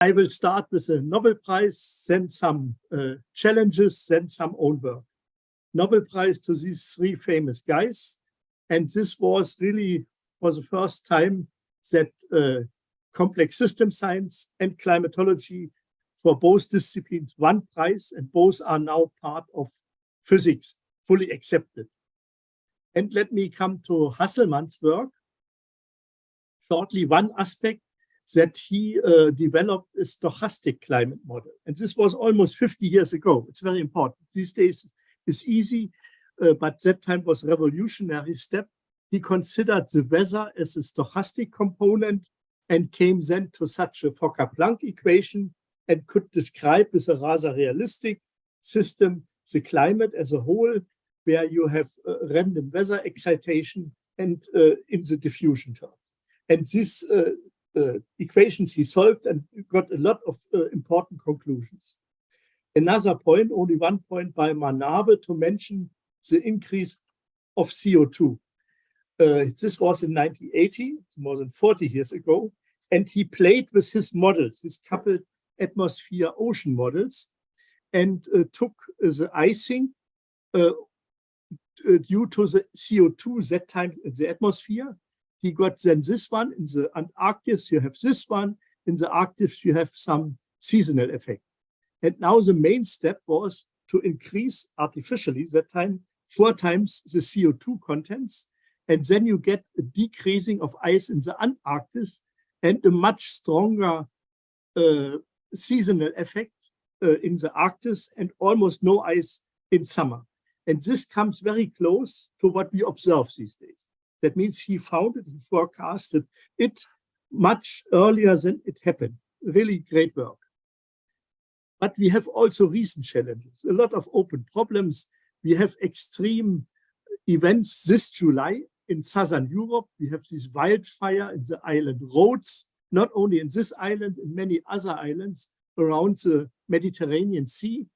I will start with a Nobel Prize, then some challenges, then some own work. Nobel Prize to these three famous guys. And this was really for the first time that complex system science and climatology for both disciplines won prize, and both are now part of physics, fully accepted. And let me come to Hasselmann's work. Shortly, one aspect that he developed a stochastic climate model. And this was almost 50 years ago. It's very important. These days it's easy, but that time was a revolutionary step. He considered the weather as a stochastic component and came then to such a Fokker-Planck equation and could describe with a rather realistic system the climate as a whole, where you have random weather excitation and in the diffusion term. And these equations he solved and got a lot of important conclusions. Another point, only one point by Manabe to mention the increase of CO2. This was in 1980, more than 40 years ago, and he played with his models, his coupled atmosphere-ocean models, and took the icing due to the CO2 that time in the atmosphere. He got then this one in the Antarctic, you have this one, in the Arctic you have some seasonal effect. And now the main step was to increase artificially, that time, 4 times the CO2 contents, and then you get a decreasing of ice in the Antarctic and a much stronger seasonal effect in the Arctic and almost no ice in summer. And this comes very close to what we observe these days. That means he found it, he forecasted it much earlier than it happened. Really great work. But we have also recent challenges, a lot of open problems. We have extreme events this July in southern Europe. We have this wildfire in the island Rhodes, not only in this island, in many other islands around the Mediterranean Sea.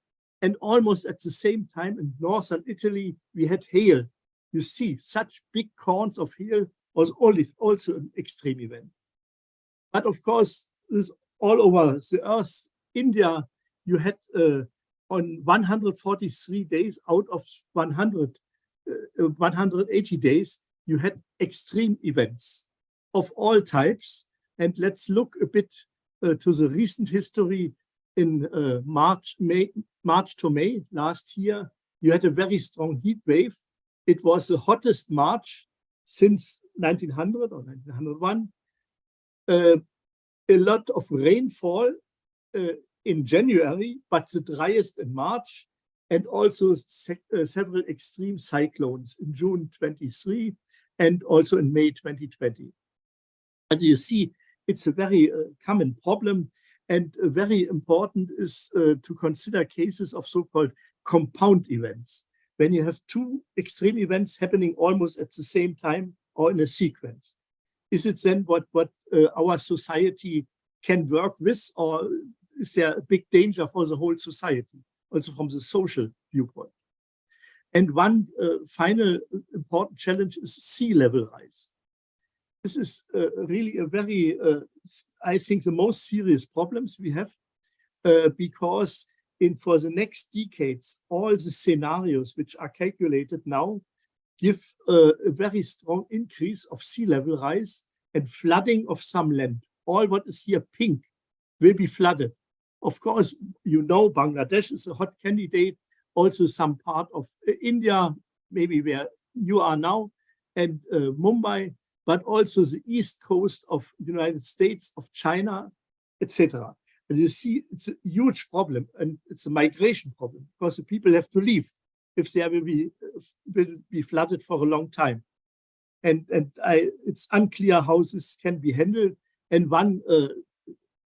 And almost at the same time in northern Italy, we had hail. You see, such big cones of hail was also an extreme event. But of course, this all over the earth. India, you had on 143 days out of 180 days, you had extreme events of all types. And let's look a bit to the recent history. In March to May last year, you had a very strong heat wave. It was the hottest March since 1900 or 1901. A lot of rainfall in January, but the driest in March, and also several extreme cyclones in June 23 and also in May 2020. As you see, it's a very common problem, and very important is to consider cases of so-called compound events, when you have 2 extreme events happening almost at the same time or in a sequence. Is it then what our society can work with, or is there a big danger for the whole society, also from the social viewpoint? And one final important challenge is sea level rise. This is really a very, I think, the most serious problems we have, because for the next decades, all the scenarios which are calculated now give a very strong increase of sea level rise and flooding of some land. All what is here pink will be flooded. Of course, you know, Bangladesh is a hot candidate, also some part of India, maybe where you are now, and Mumbai, but also the east coast of the United States, of China, etc. And you see, it's a huge problem, and it's a migration problem, because the people have to leave if they will be flooded for a long time. And it's unclear how this can be handled. And one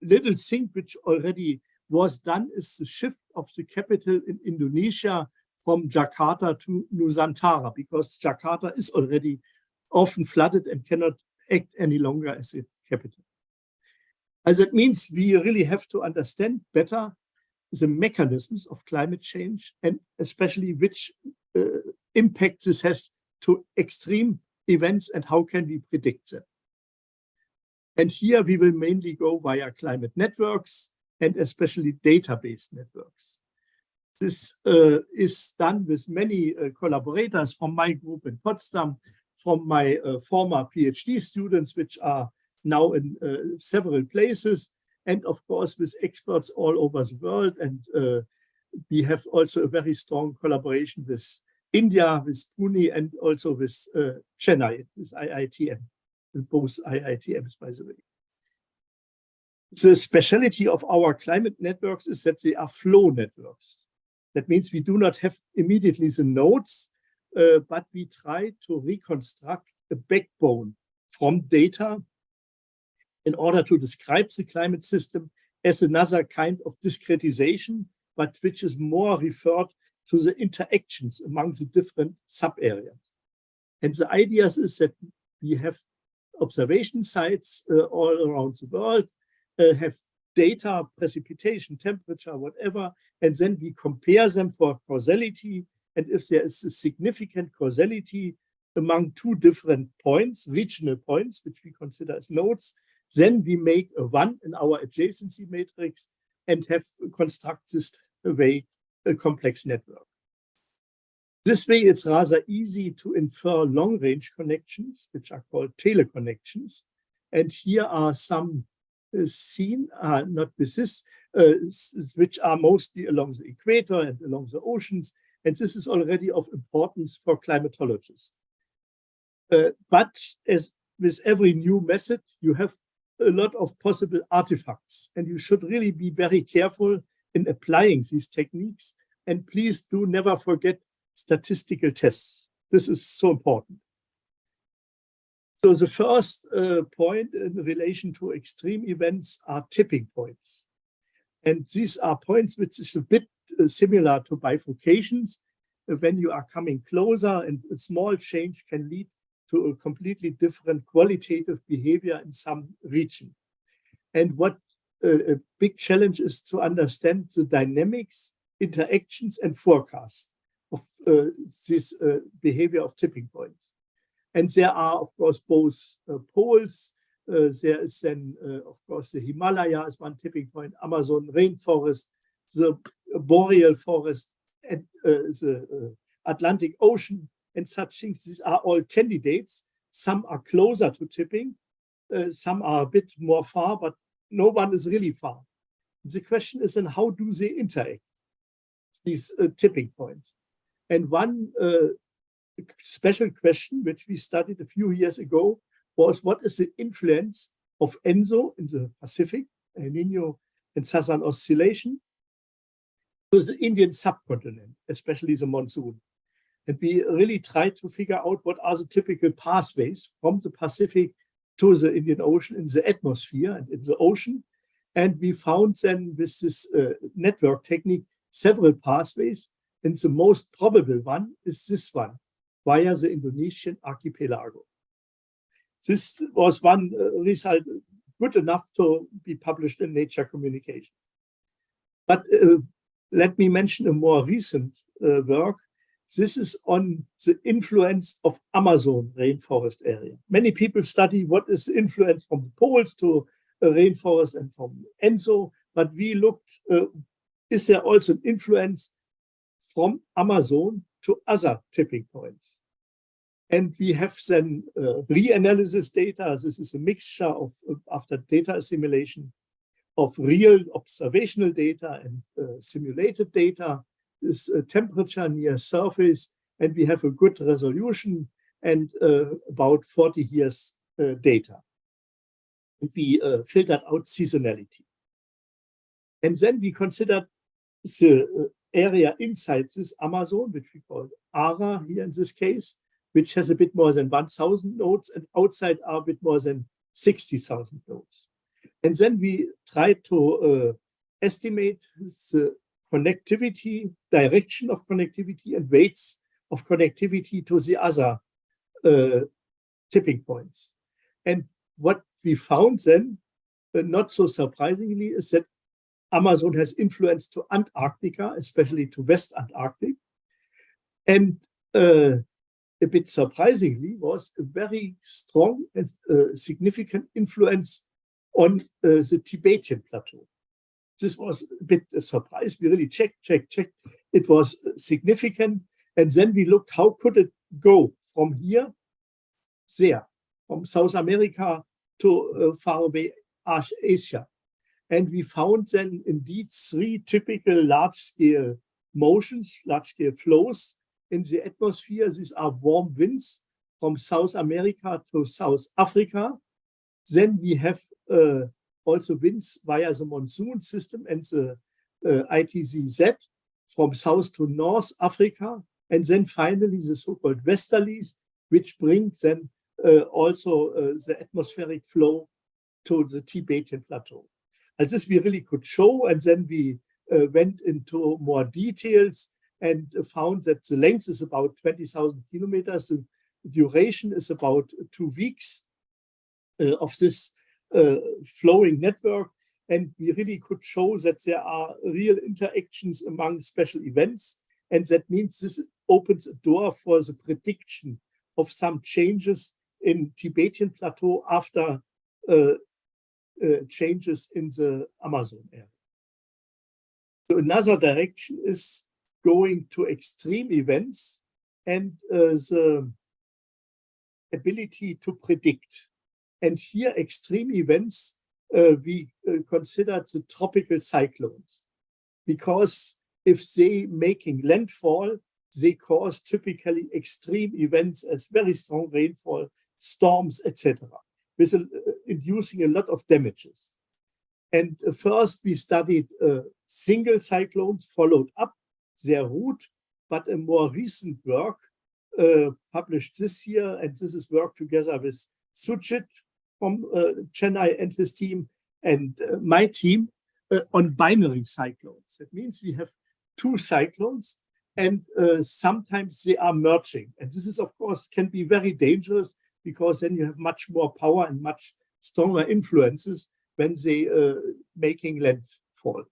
little thing which already was done is the shift of the capital in Indonesia from Jakarta to Nusantara, because Jakarta is already often flooded and cannot act any longer as a capital. As it means we really have to understand better the mechanisms of climate change, and especially which impact this has to extreme events and how can we predict them. And here we will mainly go via climate networks and especially database networks. This is done with many collaborators from my group in Potsdam, from my former PhD students, which are now in several places, and of course with experts all over the world. And we have also a very strong collaboration with India, with Pune, and also with Chennai, with IITM, both IITMs, by the way. The specialty of our climate networks is that they are flow networks. That means we do not have immediately the nodes, but we try to reconstruct a backbone from data in order to describe the climate system as another kind of discretization, but which is more referred to the interactions among the different sub-areas. And the idea is that we have observation sites all around the world, have data, precipitation, temperature, whatever, and then we compare them for causality. And if there is a significant causality among two different points, regional points, which we consider as nodes, then we make a one in our adjacency matrix and have construct this way a complex network. This way, it's rather easy to infer long-range connections, which are called teleconnections. And here are some seen, not with this, which are mostly along the equator and along the oceans. And this is already of importance for climatologists. But as with every new method, you have a lot of possible artifacts, and you should really be very careful in applying these techniques. And please do never forget statistical tests. This is so important. So the first point in relation to extreme events are tipping points. And these are points which is a bit similar to bifurcations. When you are coming closer, and a small change can lead to a completely different qualitative behavior in some region. And what a big challenge is to understand the dynamics, interactions, and forecasts of this behavior of tipping points. And there are, of course, both poles. There is then, of course, the Himalaya is one tipping point, Amazon rainforest, the boreal forest, and the Atlantic Ocean, and such things. These are all candidates. Some are closer to tipping, some are a bit more far, but no one is really far. The question is then, how do they interact, these tipping points? And one special question, which we studied a few years ago, was what is the influence of ENSO in the Pacific, Nino and Southern Oscillation, to the Indian subcontinent, especially the monsoon. And we really tried to figure out what are the typical pathways from the Pacific to the Indian Ocean in the atmosphere and in the ocean. And we found then with this network technique several pathways. And the most probable one is this one, via the Indonesian archipelago. This was one result good enough to be published in Nature Communications. But let me mention a more recent work. This is on the influence of Amazon rainforest area. Many people study what is the influence from the poles to rainforest and from ENSO, but we looked, is there also an influence from Amazon to other tipping points? And we have then reanalysis data. This is a mixture of, after data assimilation, of real observational data and simulated data. This temperature near surface, and we have a good resolution and about 40 years data. And we filtered out seasonality. And then we considered the area inside this Amazon, which we call ARA here in this case, which has a bit more than 1,000 nodes, and outside are a bit more than 60,000 nodes. And then we tried to estimate the connectivity, direction of connectivity, and weights of connectivity to the other tipping points. And what we found then, not so surprisingly, is that Amazon has influence to Antarctica, especially to West Antarctic. And a bit surprisingly was a very strong and significant influence on the Tibetan plateau. This was a bit a surprise. We really checked. It was significant. And then we looked, how could it go from here, there, from South America to far away Asia. And we found then indeed 3 typical large-scale motions, large-scale flows in the atmosphere. These are warm winds from South America to South Africa. Then we have also winds via the monsoon system and the ITZ from South to North Africa. And then finally the so-called westerlies, which bring then also the atmospheric flow to the Tibetan plateau. And this we really could show, and then we went into more details and found that the length is about 20,000 kilometers. The duration is about 2 weeks of this flowing network. And we really could show that there are real interactions among special events. And that means this opens a door for the prediction of some changes in Tibetan plateau after changes in the Amazon area. So another direction is going to extreme events and the ability to predict. And here extreme events, we considered the tropical cyclones, because if they making landfall, they cause typically extreme events as very strong rainfall, storms, etc., with inducing a lot of damages. And first we studied single cyclones, followed up their route, but a more recent work published this year, and this is work together with Sujit from Chennai and his team and my team on binary cyclones. That means we have 2 cyclones and sometimes they are merging. And this is, of course, can be very dangerous, because then you have much more power and much stronger influences when they making landfall.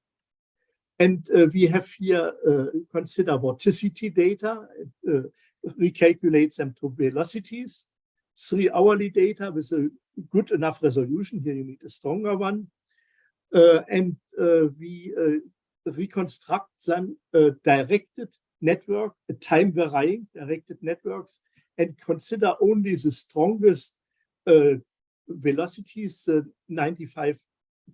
And we have here consider vorticity data, recalculate them to velocities, 3-hourly data with a good enough resolution. Here you need a stronger one. And we reconstruct them directed network, time varying directed networks, and consider only the strongest velocities, 95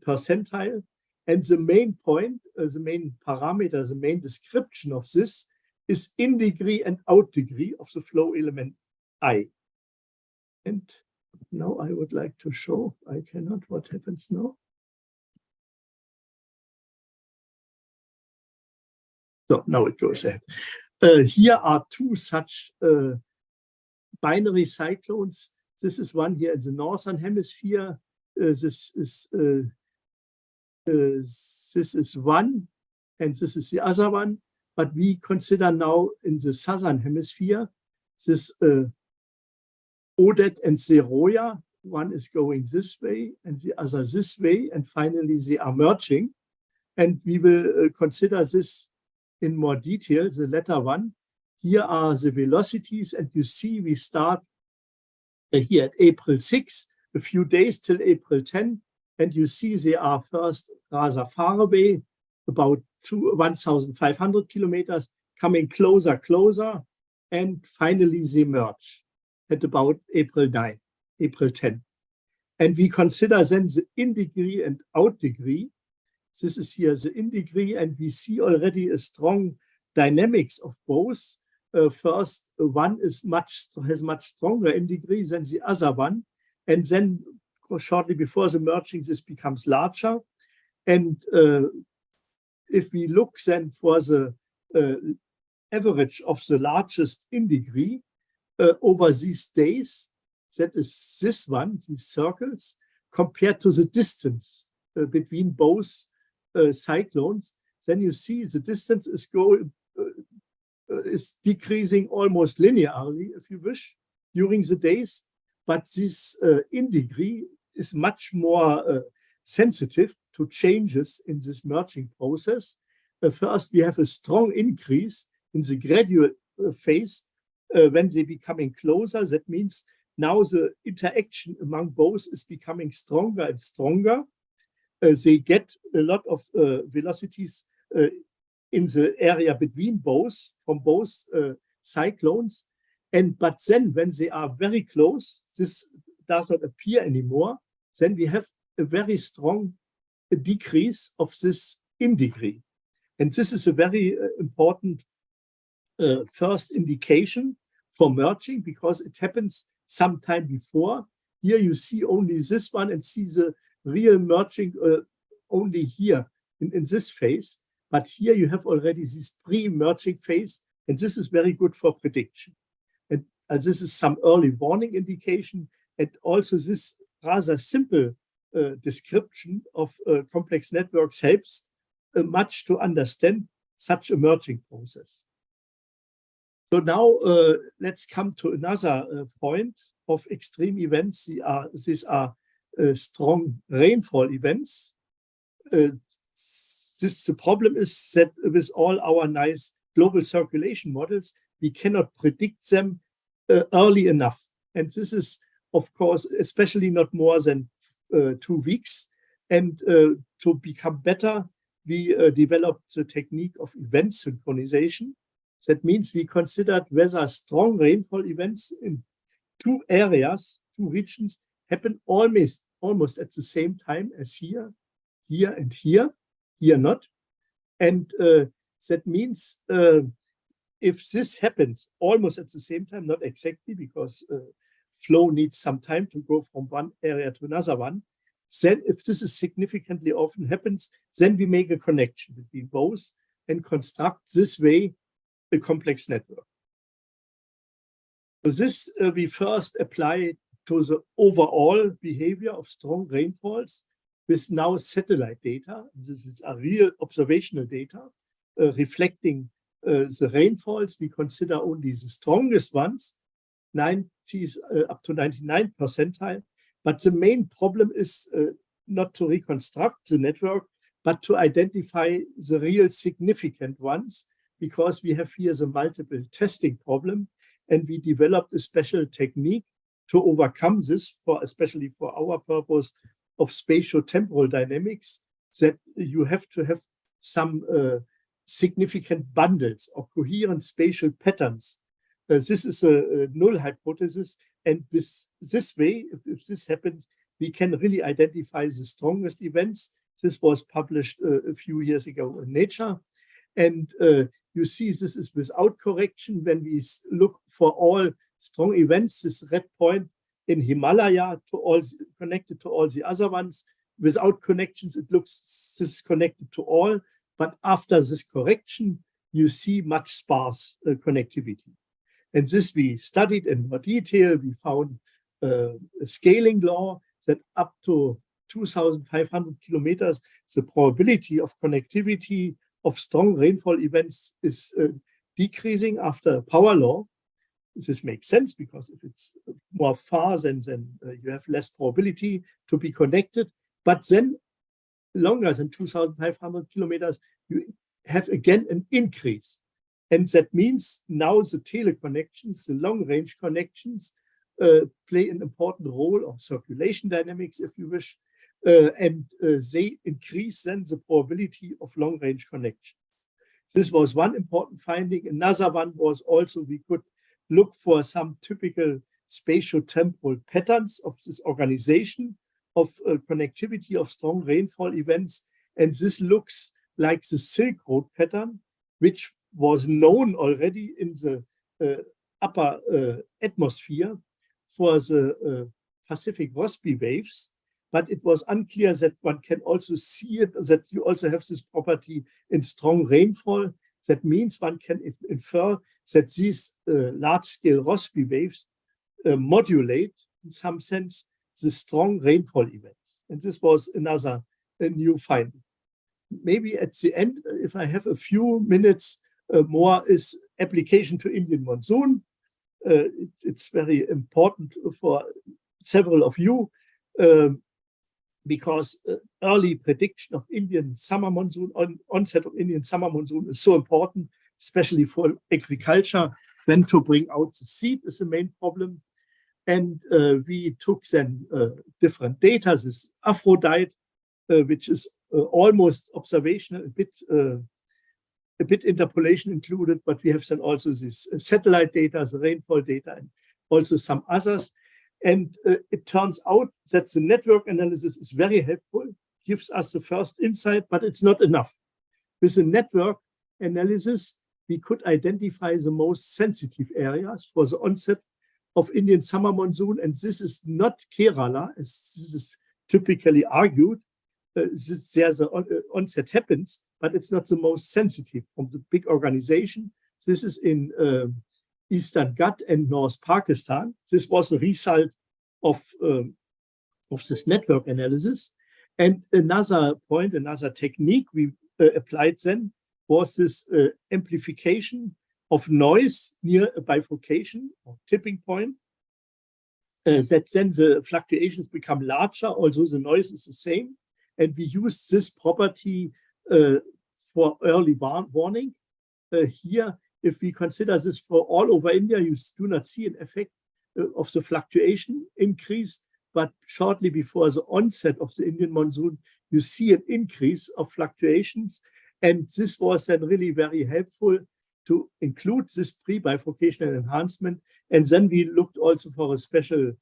percentile. And the main point, the main parameter, the main description of this is in degree and out degree of the flow element I. And now I would like to show, I cannot, what happens now? So now it goes ahead. Here are 2 such binary cyclones. This is one here in the northern hemisphere. This is one, and this is the other one. But we consider now in the southern hemisphere this Odet and Seroya. One is going this way and the other this way, and finally they are merging. And we will consider this in more detail, the latter one. Here are the velocities, and you see we start here at April 6, a few days till April 10, and you see they are first rather far away, about 1,500 kilometers, coming closer, and finally they merge at about April 9, April 10. And we consider then the in degree and out degree. This is here the in degree, and we see already a strong dynamics of both. First, one is has much stronger in degree than the other one, and then shortly before the merging, this becomes larger. And if we look then for the average of the largest in degree over these days, that is this one, these circles, compared to the distance between both cyclones, then you see the distance is decreasing almost linearly, if you wish, during the days. But this in degree is much more sensitive to changes in this merging process. First, we have a strong increase in the gradual phase when they becoming closer. That means now the interaction among both is becoming stronger and stronger. They get a lot of velocities in the area between both, from both cyclones. But then when they are very close, this does not appear anymore. Then we have a very strong decrease of this in degree. And this is a very important first indication for merging, because it happens sometime before. Here you see only this one and see the real merging only here in this phase. But here you have already this pre-merging phase, and this is very good for prediction. And this is some early warning indication. And also this rather simple description of complex networks helps much to understand such a merging process. So now let's come to another point of extreme events. These are strong rainfall events. The problem is that with all our nice global circulation models, we cannot predict them early enough. And this is, of course, especially not more than 2 weeks. And to become better, we developed the technique of event synchronization. That means we considered whether strong rainfall events in 2 areas, 2 regions, happen almost at the same time as here, here and here not. And that means if this happens almost at the same time, not exactly, because flow needs some time to go from one area to another one, then if this is significantly often happens, then we make a connection between both and construct this way a complex network. So this we first apply to the overall behavior of strong rainfalls with now satellite data. This is a real observational data reflecting the rainfalls. We consider only the strongest ones, 90s up to 99th percentile. But the main problem is not to reconstruct the network, but to identify the real significant ones, because we have here the multiple testing problem. And we developed a special technique to overcome this, especially for our purpose of spatio-temporal dynamics, that you have to have some significant bundles or coherent spatial patterns. This is a null hypothesis. And this way, if this happens, we can really identify the strongest events. This was published a few years ago in Nature. And you see this is without correction. When we look for all strong events, this red point in Himalaya connected to all the other ones. Without connections, it looks this is connected to all. But after this correction, you see much sparse connectivity. And this we studied in more detail. We found a scaling law that up to 2,500 kilometers, the probability of connectivity of strong rainfall events is decreasing after a power law. This makes sense, because if it's more far, then you have less probability to be connected. But then longer than 2,500 kilometers, you have again an increase. And that means now the teleconnections, the long-range connections, play an important role of circulation dynamics, if you wish, and they increase then the probability of long-range connection. This was one important finding. Another one was also we could look for some typical spatio-temporal patterns of this organization of connectivity of strong rainfall events. And this looks like the Silk Road pattern, which was known already in the upper atmosphere for the Pacific Rossby waves, but it was unclear that one can also see it, that you also have this property in strong rainfall. That means one can infer that these large-scale Rossby waves modulate, in some sense, the strong rainfall events. And this was another new finding. Maybe at the end, if I have a few minutes more, is application to Indian monsoon. It's very important for several of you because early prediction of Indian summer monsoon, onset of Indian summer monsoon is so important, especially for agriculture. When to bring out the seed is the main problem. And we took then different data, this Aphrodite, which is almost observational, a bit interpolation included, but we have then also this satellite data, the rainfall data, and also some others. And it turns out that the network analysis is very helpful, gives us the first insight, but it's not enough. With the network analysis, we could identify the most sensitive areas for the onset of Indian summer monsoon. And this is not Kerala, as this is typically argued. There's the onset happens, but it's not the most sensitive from the big organization. This is in Eastern Ghat and North Pakistan. This was a result of this network analysis. And another point, another technique we applied then was this amplification of noise near a bifurcation or tipping point, that then the fluctuations become larger, although the noise is the same. And we use this property for early warning. Here, if we consider this for all over India, you do not see an effect of the fluctuation increase, but shortly before the onset of the Indian monsoon, you see an increase of fluctuations. And this was then really very helpful to include this pre-bifurcational enhancement. And then we looked also for a special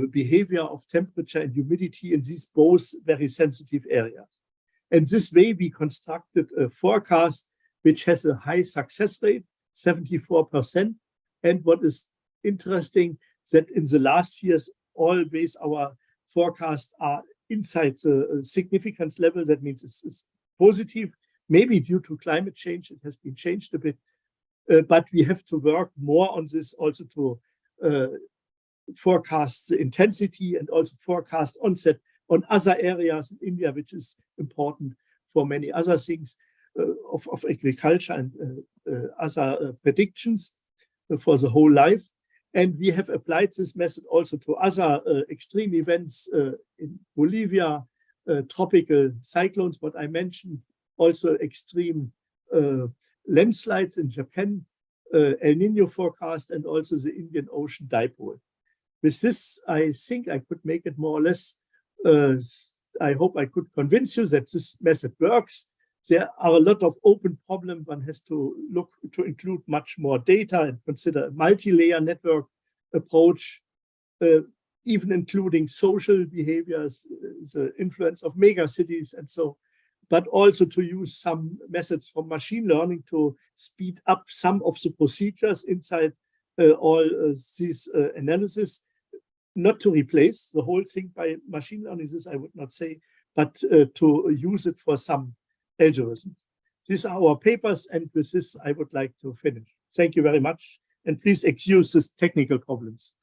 behavior of temperature and humidity in these both very sensitive areas. And this way we constructed a forecast which has a high success rate, 74%. And what is interesting, that in the last years, always our forecasts are inside the significance level. That means it's positive, maybe due to climate change, it has been changed a bit. But we have to work more on this also to forecast the intensity and also forecast onset on other areas in India, which is important for many other things of agriculture and other predictions for the whole life. And we have applied this method also to other extreme events in Bolivia, tropical cyclones, what I mentioned, also extreme landslides in Japan, El Nino forecast, and also the Indian Ocean Dipole. With this, I think I could make it more or less. I hope I could convince you that this method works. There are a lot of open problems. One has to look to include much more data and consider a multi-layer network approach, even including social behaviors, the influence of mega cities and so, but also to use some methods from machine learning to speed up some of the procedures inside all these analysis. Not to replace the whole thing by machine learning, this I would not say, but to use it for some algorithms. These are our papers, and with this I would like to finish. Thank you very much, and please excuse these technical problems.